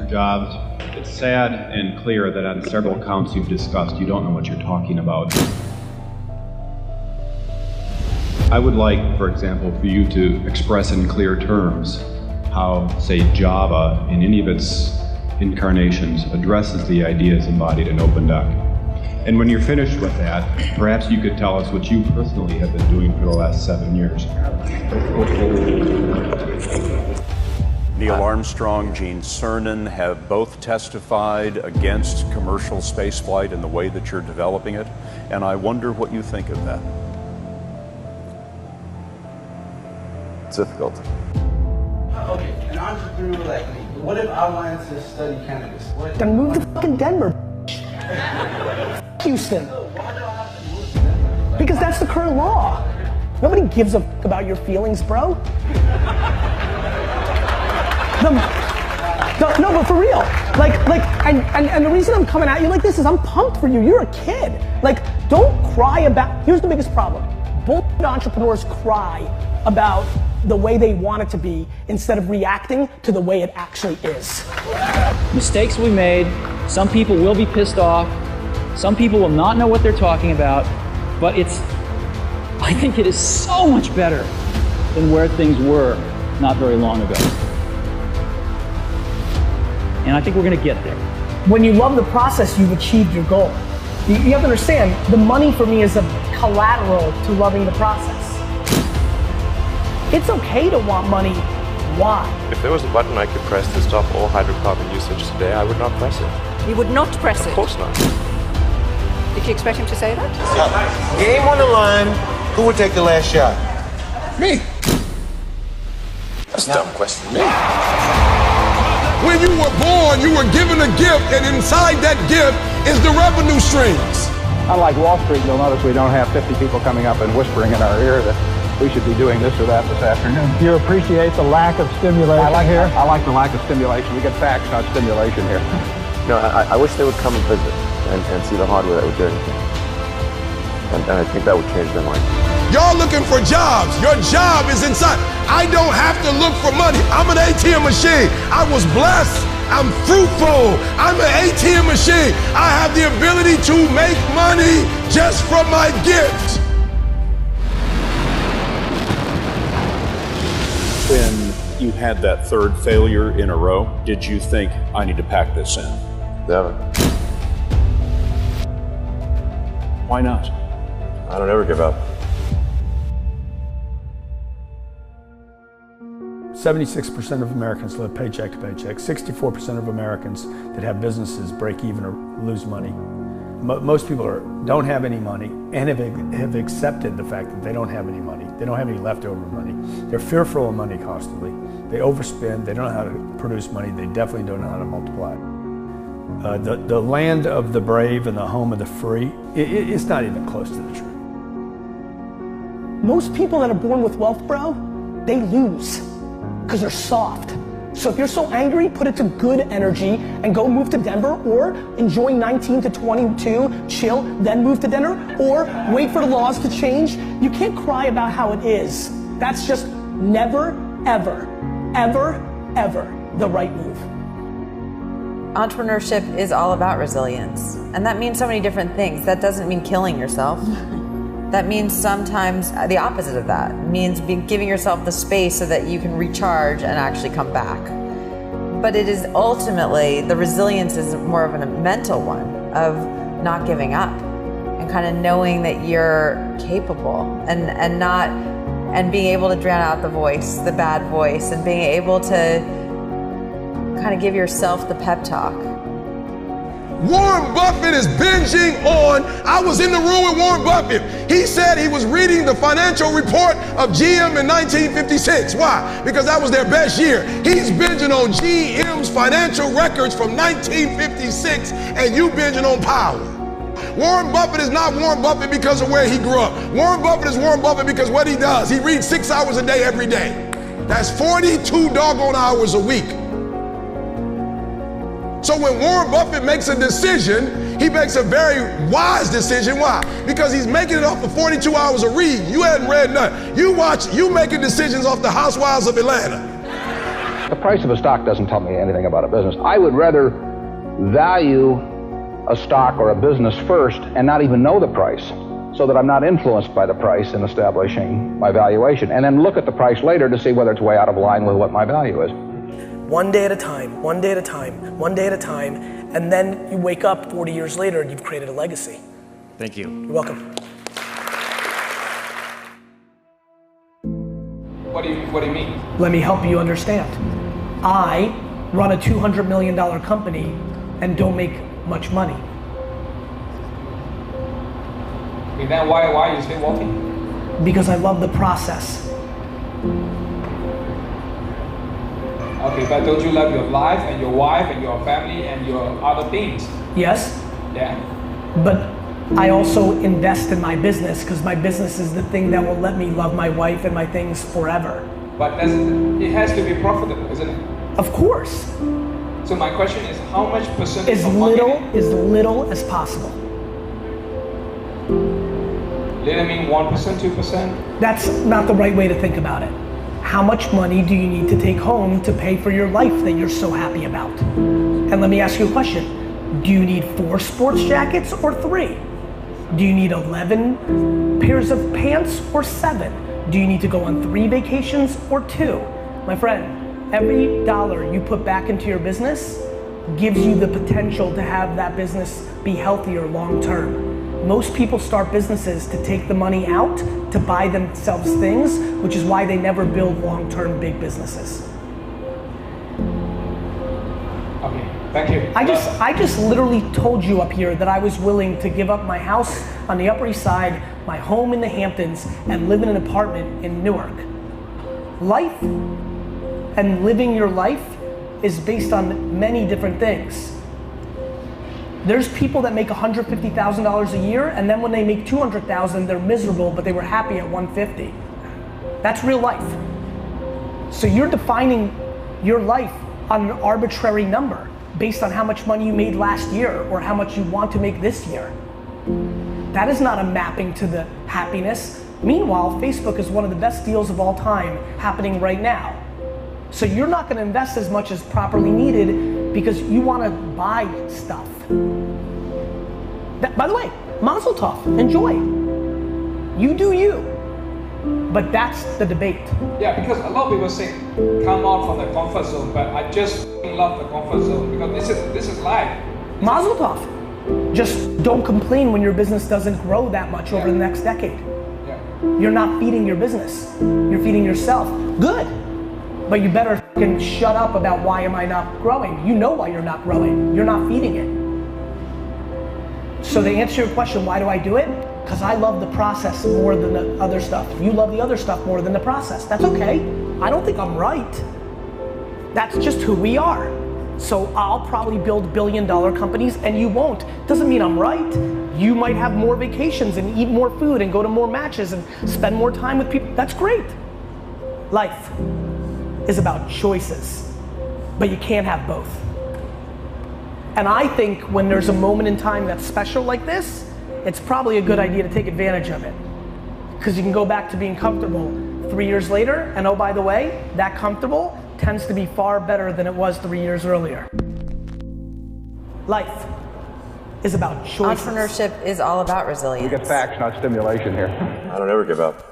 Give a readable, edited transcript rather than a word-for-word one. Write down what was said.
Mr. Jobs, it's sad and clear that on several counts you've discussed, you don't know what you're talking about. I would like, for example, for you to express in clear terms how, say, Java, in any of its incarnations, addresses the ideas embodied in OpenDoc. And when you're finished with that, perhaps you could tell us what you personally have been doing for the last 7 years. Neil Armstrong, Gene Cernan have both testified against commercial spaceflight and the way that you're developing it, and I wonder what you think of that. It's difficult. Okay, an entrepreneur like me, what if I wanted to study cannabis? Then move to fucking Denver. Houston. Because that's the current law. Nobody gives a fuck about your feelings, bro. No, but for real. And the reason I'm coming at you like this is I'm pumped for you. You're a kid. Like, don't cry about, here's the biggest problem. Bullshit entrepreneurs cry about the way they want it to be instead of reacting to the way it actually is. Mistakes will be made. Some people will be pissed off. Some people will not know what they're talking about, but I think it is so much better than where things were not very long ago. And I think we're gonna get there. When you love the process, you've achieved your goal. You have to understand, the money for me is a collateral to loving the process. It's okay to want money. Why? If there was a button I could press to stop all hydrocarbon usage today, I would not press it. You would not press it? Of course not. Did you expect him to say that? Game on the line, who would take the last shot? Me. That's a dumb question. Me. When you were born, you were given a gift, and inside that gift is the revenue streams. Unlike Wall Street, you'll notice we don't have 50 people coming up and whispering in our ear that we should be doing this or that this afternoon. You appreciate the lack of stimulation here? I like the lack of stimulation. We get facts, not stimulation here. No, I wish they would come and visit and see the hardware that we're doing. And I think that would change their mind. Y'all looking for jobs. Your job is inside. I don't have to look for money. I'm an ATM machine. I was blessed. I'm fruitful. I'm an ATM machine. I have the ability to make money just from my gift. When you had that third failure in a row, did you think, I need to pack this in? Never. Why not? I don't ever give up. 76% of Americans live paycheck to paycheck. 64% of Americans that have businesses break even or lose money. Most people don't have any money and have accepted the fact that they don't have any money. They don't have any leftover money. They're fearful of money constantly. They overspend. They don't know how to produce money. They definitely don't know how to multiply it. The land of the brave and the home of the free, it's not even close to the truth. Most people that are born with wealth, bro, they lose because they're soft. So if you're so angry, put it to good energy and go move to Denver, or enjoy 19 to 22, chill, then move to Denver, or wait for the laws to change. You can't cry about how it is. That's just never, ever, ever, ever the right move. Entrepreneurship is all about resilience. And that means so many different things. That doesn't mean killing yourself. That means sometimes the opposite of that. It means giving yourself the space so that you can recharge and actually come back. But it is ultimately, the resilience is more of a mental one of not giving up and kind of knowing that you're capable and being able to drown out the voice, the bad voice, and being able to kind of give yourself the pep talk. Warren Buffett is binging on, I was in the room with Warren Buffett. He said he was reading the financial report of GM in 1956. Why? Because that was their best year. He's binging on GM's financial records from 1956, and you binging on power. Warren Buffett is not Warren Buffett because of where he grew up. Warren Buffett is Warren Buffett because what he does. He reads 6 hours a day every day. That's 42 doggone hours a week. So when Warren Buffett makes a decision, he makes a very wise decision. Why? Because he's making it off of 42 hours of read. You hadn't read none. You making decisions off the Housewives of Atlanta. The price of a stock doesn't tell me anything about a business. I would rather value a stock or a business first and not even know the price, so that I'm not influenced by the price in establishing my valuation, and then look at the price later to see whether it's way out of line with what my value is. One day at a time, one day at a time, one day at a time, and then you wake up 40 years later and you've created a legacy. Thank you. You're welcome. What do you mean? Let me help you understand. I run a $200 million company and don't make much money. Okay, then why are you still walking? Because I love the process. Okay, but don't you love your life and your wife and your family and your other things? Yes. Yeah. But I also invest in my business because my business is the thing that will let me love my wife and my things forever. But it has to be profitable, isn't it? Of course. So my question is, how much percentage As of little as possible. Little mean 1%, 2%? That's not the right way to think about it. How much money do you need to take home to pay for your life that you're so happy about? And let me ask you a question. Do you need 4 sports jackets or 3? Do you need 11 pairs of pants or 7? Do you need to go on 3 vacations or 2? My friend, every dollar you put back into your business gives you the potential to have that business be healthier long term. Most people start businesses to take the money out to buy themselves things, which is why they never build long-term big businesses. Okay, thank you. I just literally told you up here that I was willing to give up my house on the Upper East Side, my home in the Hamptons, and live in an apartment in Newark. Life and living your life is based on many different things. There's people that make $150,000 a year, and then when they make $200,000, they're miserable, but they were happy at $150,000. That's real life. So you're defining your life on an arbitrary number based on how much money you made last year or how much you want to make this year. That is not a mapping to the happiness. Meanwhile, Facebook is one of the best deals of all time happening right now. So you're not going to invest as much as properly needed because you want to buy stuff. By the way, Mazel Tov, enjoy. You do you. But that's the debate. Yeah, because a lot of people say, come out from the comfort zone, but I just love the comfort zone because this is life. Mazel Tov. Just don't complain when your business doesn't grow that much over the next decade. Yeah. You're not feeding your business. You're feeding yourself. Good. But you better fucking shut up about why am I not growing. You know why you're not growing. You're not feeding it. So to answer your question, why do I do it? Because I love the process more than the other stuff. You love the other stuff more than the process. That's okay. I don't think I'm right. That's just who we are. So I'll probably build billion-dollar companies and you won't. Doesn't mean I'm right. You might have more vacations and eat more food and go to more matches and spend more time with people. That's great. Life is about choices, but you can't have both. And I think when there's a moment in time that's special like this, it's probably a good idea to take advantage of it. Because you can go back to being comfortable 3 years later, and oh, by the way, that comfortable tends to be far better than it was 3 years earlier. Life is about choices. Entrepreneurship is all about resilience. We get facts, not stimulation here. I don't ever give up.